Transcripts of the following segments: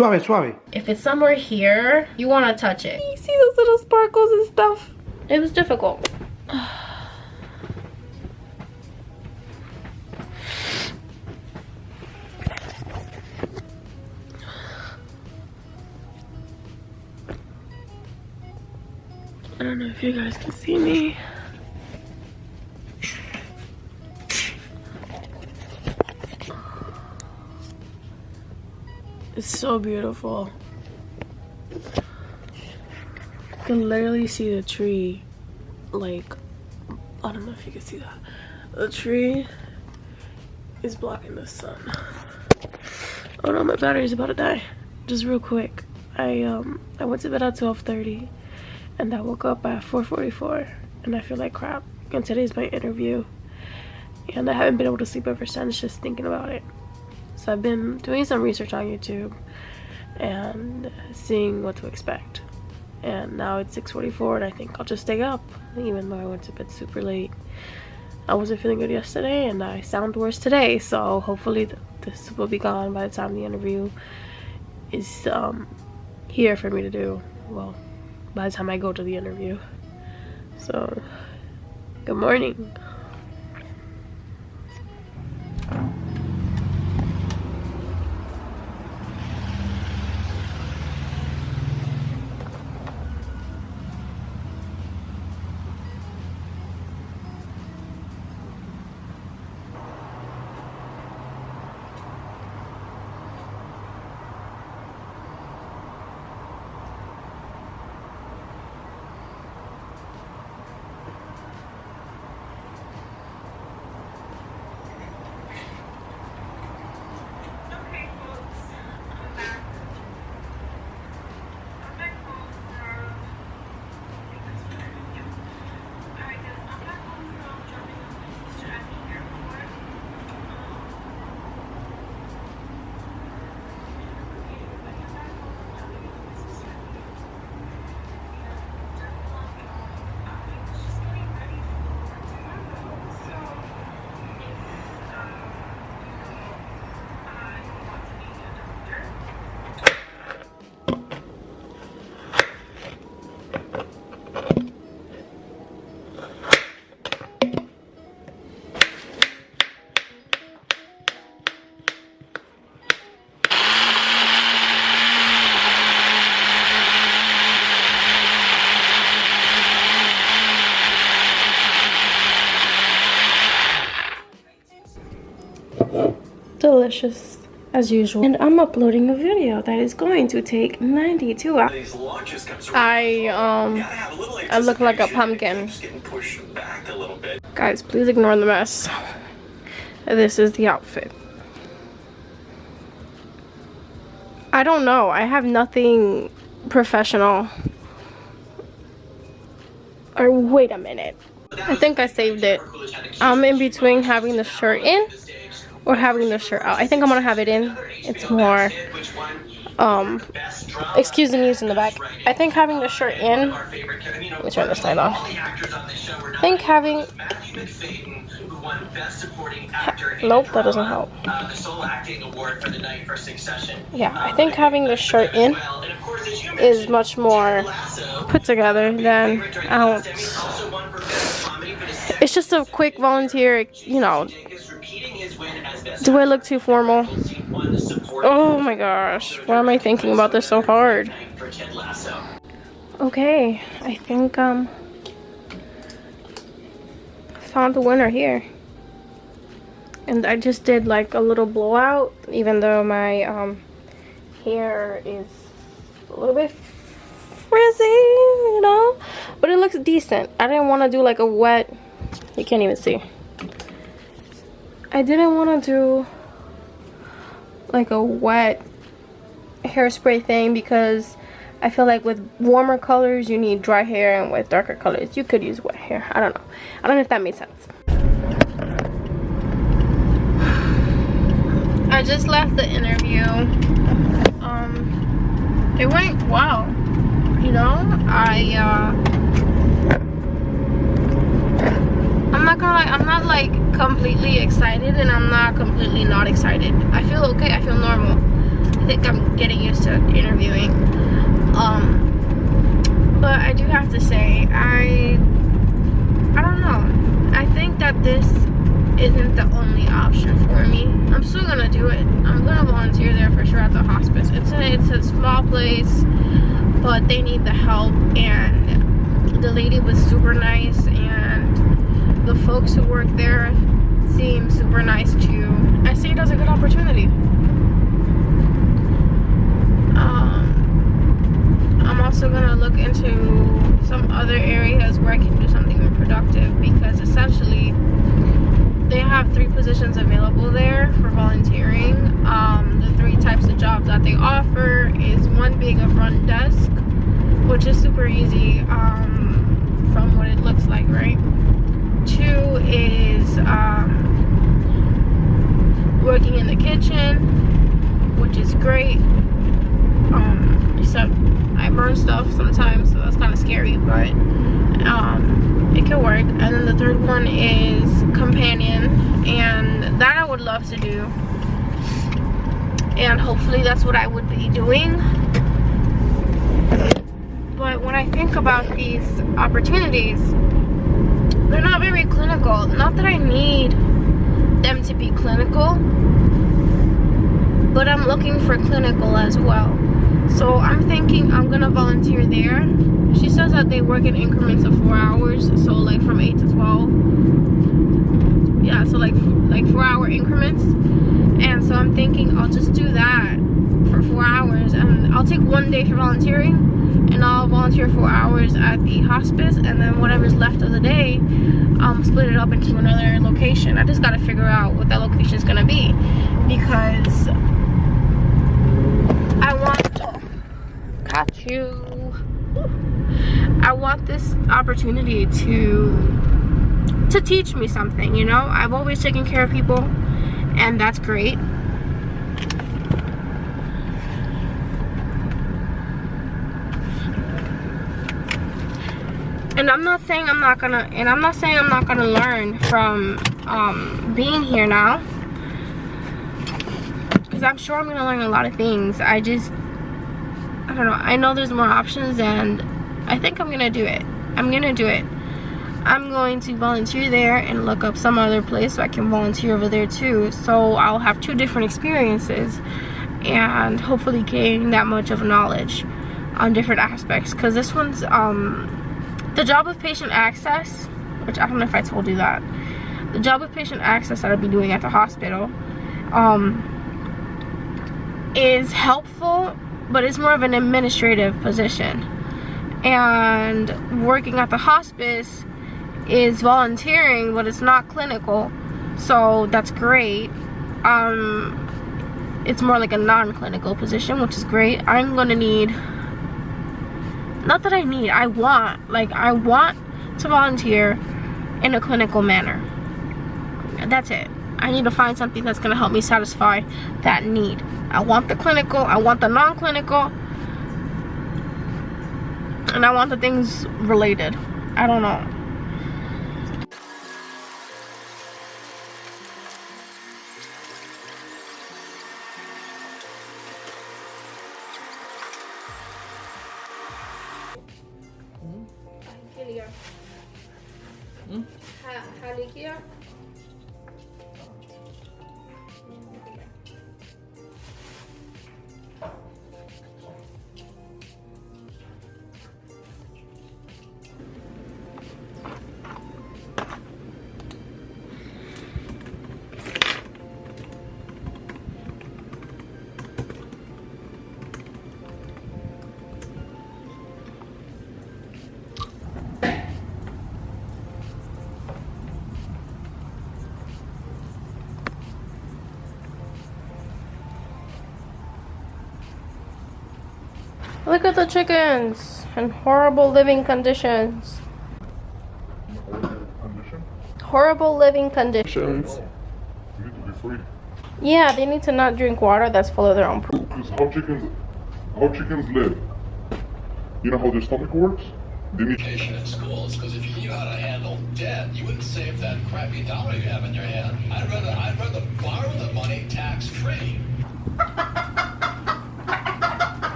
suave, suave. If it's somewhere here, you want to touch it. You see those little sparkles and stuff? It was difficult. I don't know if you guys can see me. It's so beautiful. You can literally see the tree. Like, I don't know if you can see that. The tree is blocking the sun. Oh no, my battery's about to die. Just real quick. I went to bed at 12:30 and I woke up at 4:44 and I feel like crap. And today's my interview. And I haven't been able to sleep ever since, just thinking about it. So I've been doing some research on YouTube and seeing what to expect. And now it's 6:44 and I think I'll just stay up, even though I went to bed super late. I wasn't feeling good yesterday and I sound worse today, so hopefully this will be gone by the time the interview is here for me to do. Well, by the time I go to the interview. So, good morning. Delicious as usual, and I'm uploading a video that is going to take 92 hours. I look like a pumpkin. Guys, please ignore the mess. This is the outfit. I don't know, I have nothing professional. Or wait a minute, I think I saved it. I'm in between having the shirt in or having the shirt out. I think I'm gonna have it in. It's more excuse the news in the back. I think having the shirt in, let me turn this light on. I think having nope, that doesn't help. Yeah, I think having the shirt in is much more put together than out. It's just a quick volunteer, you know. Do I look too formal? Oh my gosh, why am I thinking about this so hard? Okay, I think found the winner here. And I just did like a little blowout, even though my hair is a little bit frizzy, you know, but it looks decent. I didn't want to do like a wet, you can't even see. I didn't want to do like a wet hairspray thing because I feel like with warmer colors you need dry hair, and with darker colors you could use wet hair. I don't know if that made sense. I just left the interview. It went well, you know. I'm not gonna lie, I'm not like completely excited and I'm not completely not excited. I feel okay, I feel normal. I think I'm getting used to interviewing. But I do have to say, I don't know. I think that this isn't the only option for me. I'm still gonna do it. I'm gonna volunteer there for sure at the hospice. It's a small place, but they need the help, and the lady was super nice, and the folks who work there seem super nice too. I see it as a good opportunity. I'm also gonna look into some other areas where I can do something more productive, because essentially they have 3 positions available there for volunteering. The 3 types of jobs that they offer is, 1 being a front desk, which is super easy from what it looks like, right? 2 is working in the kitchen, which is great. Except I burn stuff sometimes, so that's kind of scary, but it can work. And then the 3rd one is companion, and that I would love to do, and hopefully that's what I would be doing. But when I think about these opportunities, they're not very clinical. Not that I need them to be clinical, but I'm looking for clinical as well. So I'm thinking I'm gonna volunteer there. She says that they work in increments of 4 hours, so like from 8 to 12. Yeah, so like 4-hour increments. And so I'm thinking I'll just do that for 4 hours, and I'll take 1 day for volunteering, and I'll volunteer 4 hours at the hospice, and then whatever's left of the day, split it up into another location. I just gotta figure out what that location is gonna be, because I want this opportunity to teach me something, you know? I've always taken care of people, and that's great. And I'm not saying I'm not gonna learn from being here now, because I'm sure I'm gonna learn a lot of things. I don't know. I know there's more options, and I think I'm gonna do it. I'm gonna do it. I'm going to volunteer there and look up some other place so I can volunteer over there too. So I'll have 2 different experiences, and hopefully gain that much of knowledge on different aspects. Because this one's the job of patient access, which I don't know if I told you that. The job of patient access that I'll be doing at the hospital is helpful, but it's more of an administrative position. And working at the hospice is volunteering, but it's not clinical, so that's great. It's more like a non-clinical position, which is great. I'm gonna need, not that I need, I want to volunteer in a clinical manner. That's it. I need to find something that's gonna help me satisfy that need. I want the clinical, I want the non-clinical, and I want the things related. I don't know. Look at the chickens in horrible living conditions. Horrible living conditions. They need to be free. Yeah, they need to not drink water that's full of their own poop. Because how chickens live? You know how their stomach works? They need education in schools, because if you knew how to handle debt, you wouldn't save that crappy dollar you have in your hand. I'd rather borrow the money tax-free.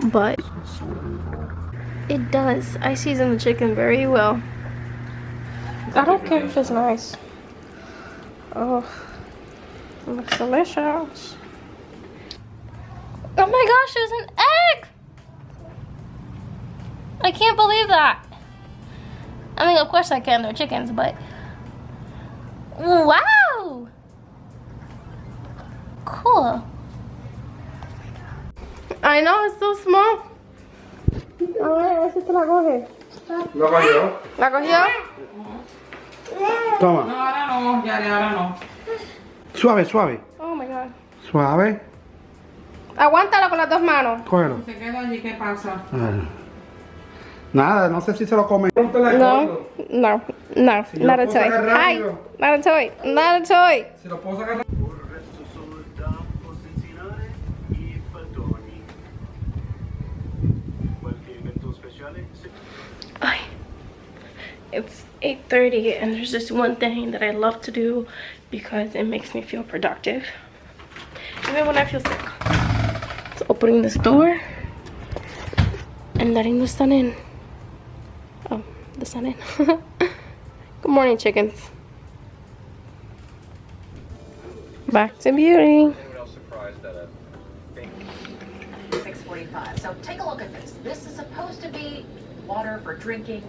but it does. I season the chicken very well. I don't care if it's nice. Oh, it looks delicious. Oh my gosh, there's an egg! I can't believe that. I mean, of course I can, they're chickens, but... Wow! Cool. I know, it's so small. A ver, si te la coge. ¿Lo cogió? ¿La cogió? Toma. No, ahora no, ya, ahora no. Suave, suave. Oh my god. Suave. Aguántalo con las dos manos. Cógelo. Se queda allí, ¿qué pasa? Nada, no sé si se lo come. No, no, no, Si yo not a lo puedo toy. sacar Hi, rápido. not a toy, not a toy. Si lo puedo sacar. Ay, it's 8:30 and there's just one thing that I love to do because it makes me feel productive. Even when I feel sick. It's opening this door and letting the sun in. Oh, the sun in. Good morning, chickens. Back to beauty. 6:45. So take a look at this. This is supposed to be water for drinking.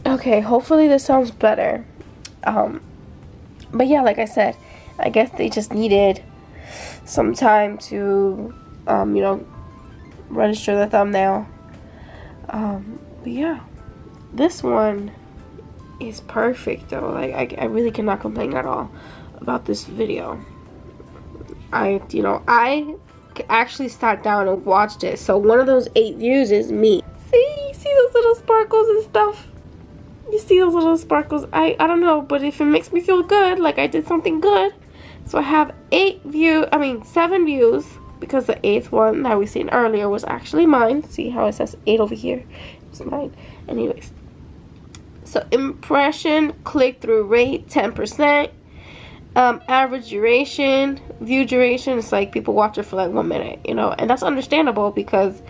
Okay, hopefully this sounds better. But yeah, like I said, I guess they just needed some time to, you know, register the thumbnail. But yeah, this one is perfect though. Like I really cannot complain at all about this video. I actually sat down and watched it. So one of those 8 views is me. See those little sparkles and stuff? You see those little sparkles? I don't know, but if it makes me feel good, like I did something good. So I have 7 views, because the 8th one that we seen earlier was actually mine. See how it says 8 over here? It's mine. Anyways. So impression, click-through rate, 10%. Average duration, view duration, it's like people watch it for like 1 minute, you know, and that's understandable because,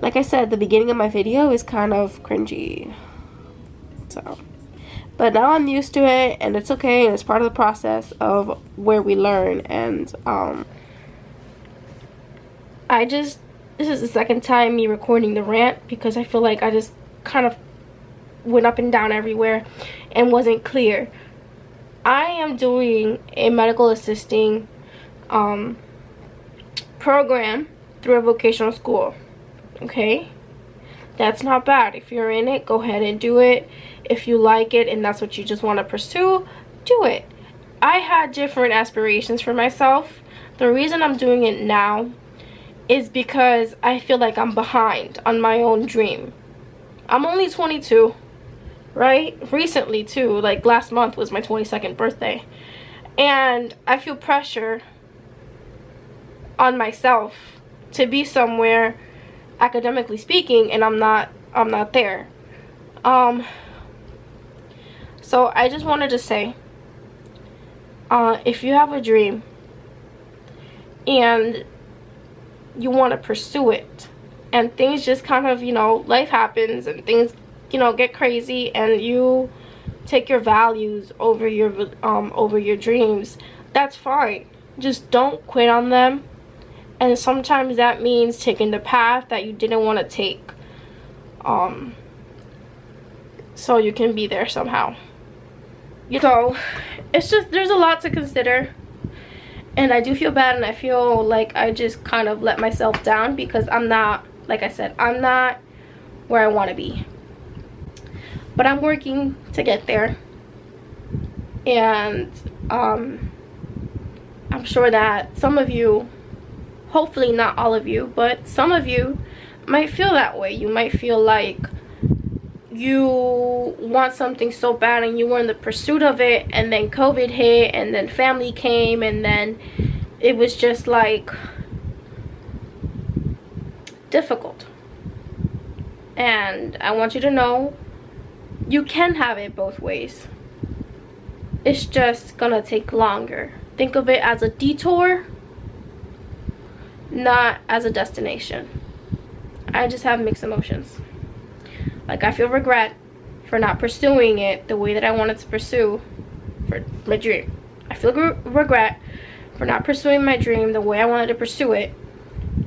like I said, the beginning of my video is kind of cringy. So, but now I'm used to it, and it's okay, and it's part of the process of where we learn. And this is the second time me recording the rant because I feel like I just kind of went up and down everywhere and wasn't clear. I am doing a medical assisting program through a vocational school. Okay, that's not bad. If you're in it, go ahead and do it. If you like it and that's what you just want to pursue, do it. I had different aspirations for myself. The reason I'm doing it now is because I feel like I'm behind on my own dream. I'm only 22, right? Recently too, like last month was my 22nd birthday. And I feel pressure on myself to be somewhere academically speaking, and I'm not there. So I just wanted to say, if you have a dream and you want to pursue it, and things just kind of, you know, life happens and things, you know, get crazy, and you take your values over your dreams, that's fine. Just don't quit on them. And sometimes that means taking the path that you didn't want to take, so you can be there somehow. So it's just, there's a lot to consider, and I do feel bad, and I feel like I just kind of let myself down because I'm not, like I said, I'm not where I want to be, but I'm working to get there. And I'm sure that some of you, hopefully not all of you, but some of you might feel that way. You might feel like you want something so bad and you were in the pursuit of it, and then COVID hit, and then family came, and then it was just like difficult. And I want you to know you can have it both ways. It's just gonna take longer. Think of it as a detour, not as a destination. I just have mixed emotions. Like, I feel regret for not pursuing it the way that I wanted to pursue for my dream. I feel regret for not pursuing my dream the way I wanted to pursue it,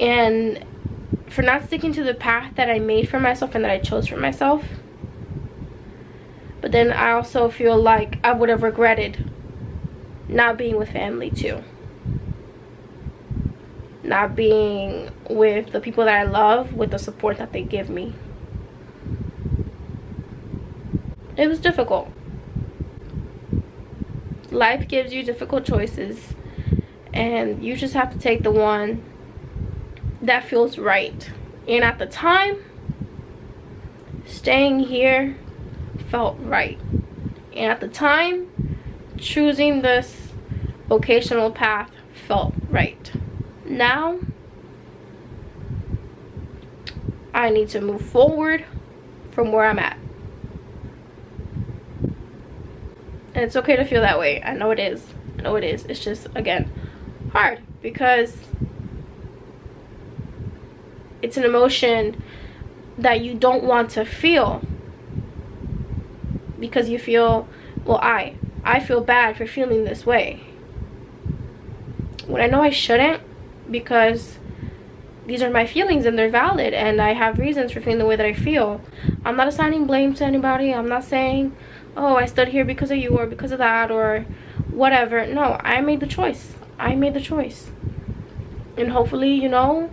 and for not sticking to the path that I made for myself and that I chose for myself. But then I also feel like I would have regretted not being with family too. Not being with the people that I love, with the support that they give me. It was difficult. Life gives you difficult choices, and you just have to take the one that feels right. And at the time, staying here felt right. And at the time, choosing this vocational path felt right. Now, I need to move forward from where I'm at. And it's okay to feel that way. I know it is. I know it is. It's just, again, hard because it's an emotion that you don't want to feel, because you feel, well, I feel bad for feeling this way when I know I shouldn't, because these are my feelings and they're valid and I have reasons for feeling the way that I feel. I'm not assigning blame to anybody. I'm not saying, oh, I stood here because of you or because of that or whatever. No, I made the choice. I made the choice. And hopefully, you know,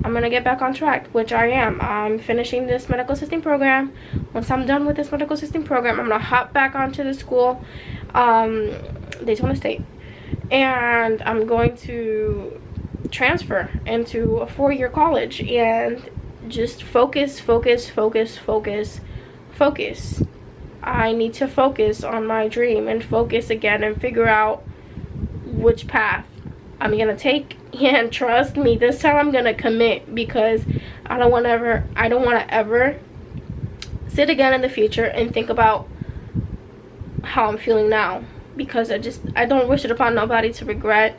I'm gonna get back on track, which I am. I'm finishing this medical assisting program. Once I'm done with this medical assisting program, I'm gonna hop back onto the school, Daytona State, and I'm going to transfer into a 4-year college and just focus. I need to focus on my dream and focus again and figure out which path I'm gonna take. And trust me, this time I'm gonna commit, because I don't want to ever sit again in the future and think about how I'm feeling now, because I don't wish it upon nobody to regret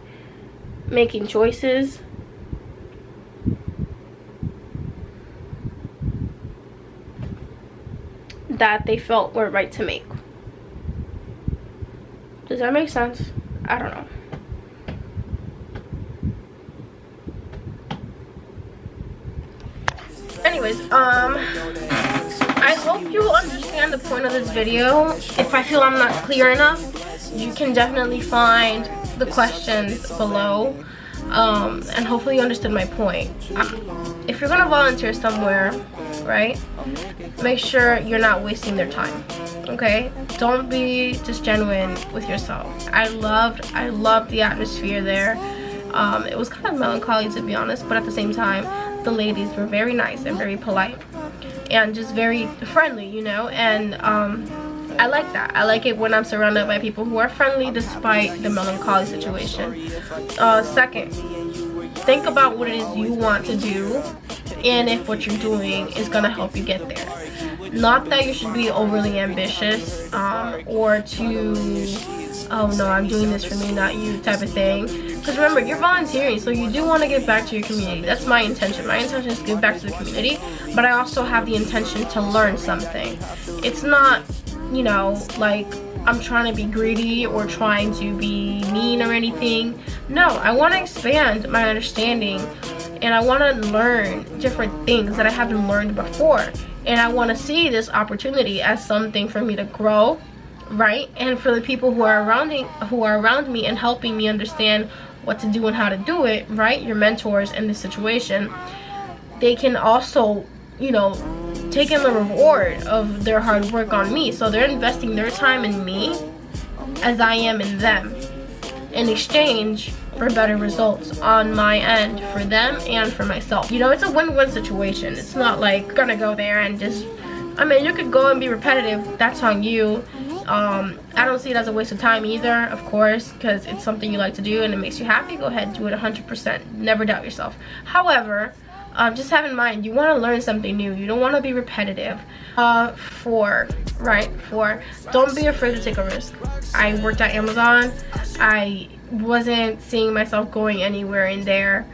making choices that they felt were right to make. Does that make sense? I don't know. Anyways, I hope you understand the point of this video. If I feel I'm not clear enough, you can definitely find the questions below, and hopefully you understood my point. If you're gonna volunteer somewhere, right, make sure you're not wasting their time, okay? Don't be disingenuous with yourself. I loved the atmosphere there. It was kind of melancholy, to be honest, but at the same time, the ladies were very nice and very polite and just very friendly, you know, and I like that. I like it when I'm surrounded by people who are friendly despite the melancholy situation. Second, think about what it is you want to do and if what you're doing is gonna help you get there. Not that you should be overly ambitious or to, oh no, I'm doing this for me, not you type of thing. Because remember, you're volunteering, so you do want to give back to your community. That's my intention. My intention is to give back to the community, but I also have the intention to learn something. It's not, you know, like I'm trying to be greedy or trying to be mean or anything. No, I want to expand my understanding, and I want to learn different things that I haven't learned before. And I want to see this opportunity as something for me to grow, right? And for the people who are around me and helping me understand what to do and how to do it, right? Your mentors in this situation, they can also, you know, take in the reward of their hard work on me. So they're investing their time in me as I am in them, in exchange for better results on my end for them and for myself. You know, it's a win-win situation. It's not like gonna go there and just, I mean, you could go and be repetitive, that's on you. I don't see it as a waste of time either, of course, because it's something you like to do and it makes you happy. Go ahead, do it 100%. Never doubt yourself. However, just have in mind, you want to learn something new. You don't want to be repetitive. 4, don't be afraid to take a risk. I worked at Amazon. I wasn't seeing myself going anywhere in there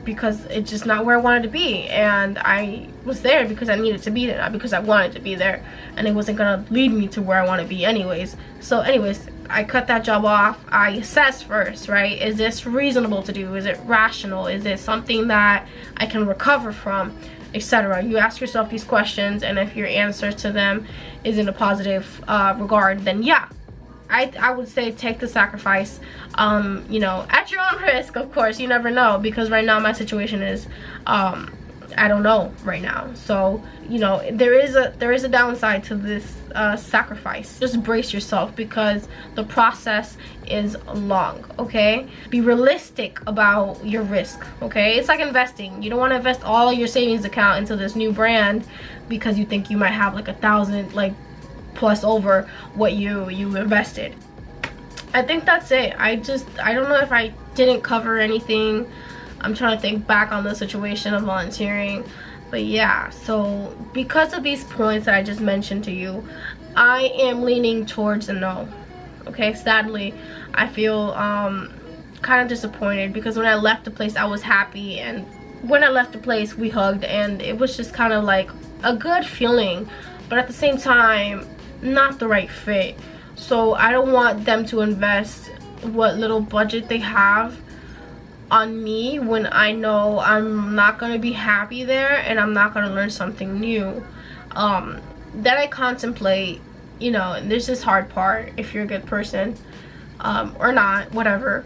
because it's just not where I wanted to be, and I was there because I needed to be there, not because I wanted to be there, and it wasn't gonna lead me to where I want to be anyways. So anyways, I cut that job off. I assess first, right? Is this reasonable to do? Is it rational? Is it something that I can recover from, etc.? You ask yourself these questions, and if your answer to them is in a positive regard, then yeah, I would say take the sacrifice, you know, at your own risk, of course. You never know, because right now my situation is I don't know right now. So, you know, there is a downside to this sacrifice. Just brace yourself, because the process is long, okay? Be realistic about your risk, okay? It's like investing. You don't want to invest all your savings account into this new brand because you think you might have like 1,000 like plus over what you invested. I think that's it. I don't know if I didn't cover anything. I'm trying to think back on the situation of volunteering, but yeah, so because of these points that I just mentioned to you, I am leaning towards a no. Okay, sadly, I feel kind of disappointed, because when I left the place I was happy, and when I left the place we hugged, and it was just kind of like a good feeling, but at the same time not the right fit. So I don't want them to invest what little budget they have on me when I know I'm not going to be happy there, and I'm not going to learn something new. Then I contemplate, you know, and there's this hard part. If you're a good person or not, whatever,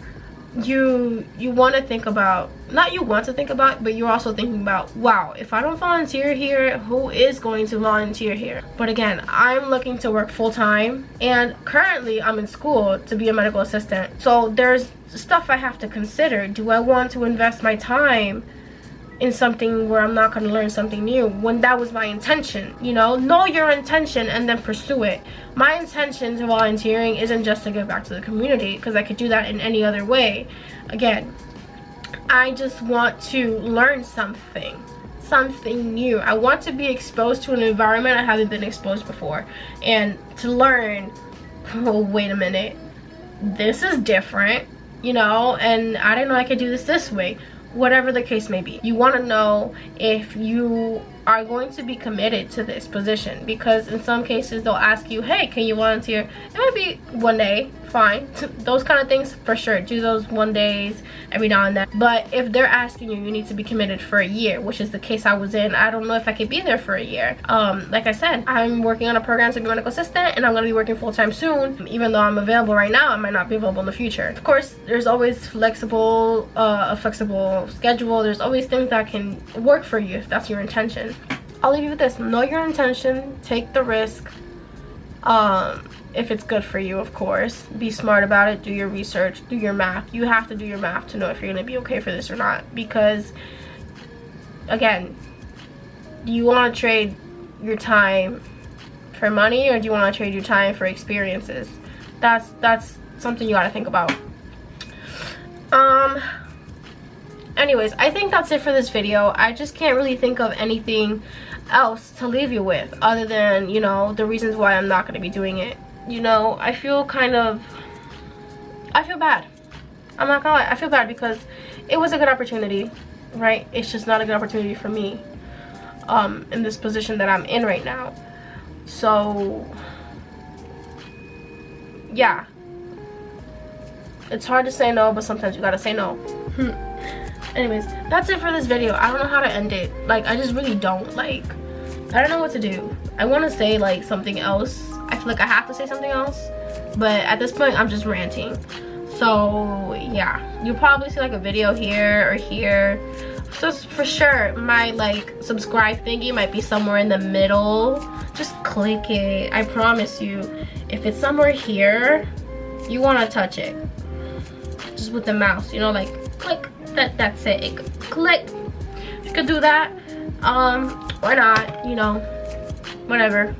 you want to think about, not you want to think about, but you're also thinking about, wow, if I don't volunteer here, who is going to volunteer here? But again, I'm looking to work full-time, and currently I'm in school to be a medical assistant, so there's stuff I have to consider. Do I want to invest my time in something where I'm not going to learn something new, when that was my intention? You know your intention and then pursue it. My intention to volunteering isn't just to give back to the community, because I could do that in any other way. Again, I just want to learn something new. I want to be exposed to an environment I haven't been exposed before, and to learn, oh, wait a minute, this is different, you know, and I didn't know I could do this way. Whatever the case may be, you want to know if you are going to be committed to this position, because in some cases they'll ask you, hey, can you volunteer? It might be one day, fine. Those kind of things, for sure, do those 1 days every now and then. But if they're asking you, you need to be committed for a year, which is the case I was in. I don't know if I could be there for a year. Like I said, I'm working on a program to be a medical assistant, and I'm going to be working full-time soon. Even though I'm available right now, I might not be available in the future. Of course, there's always a flexible schedule. There's always things that can work for you if that's your intention. I'll leave you with this: know your intention, take the risk, if it's good for you, of course. Be smart about it, do your research, do your math. You have to do your math to know if you're going to be okay for this or not, because again, do you want to trade your time for money, or do you want to trade your time for experiences? That's something you got to think about. Anyways, I think that's it for this video. I just can't really think of anything else to leave you with, other than, you know, the reasons why I'm not going to be doing it. You know, I feel bad. I'm not gonna lie, I feel bad, because it was a good opportunity, right? It's just not a good opportunity for me in this position that I'm in right now. So yeah, it's hard to say no, but sometimes you gotta say no. Anyways, that's it for this video. I don't know how to end it. Like, I just really don't. Like, I don't know what to do. I want to say like something else. I feel like I have to say something else, but at this point I'm just ranting. So yeah, you'll probably see like a video here or here. So for sure my like subscribe thingy might be somewhere in the middle. Just click it. I promise you, if it's somewhere here, you want to touch it just with the mouse, you know, like click. That's it. Click. You could do that, or not, you know, whatever.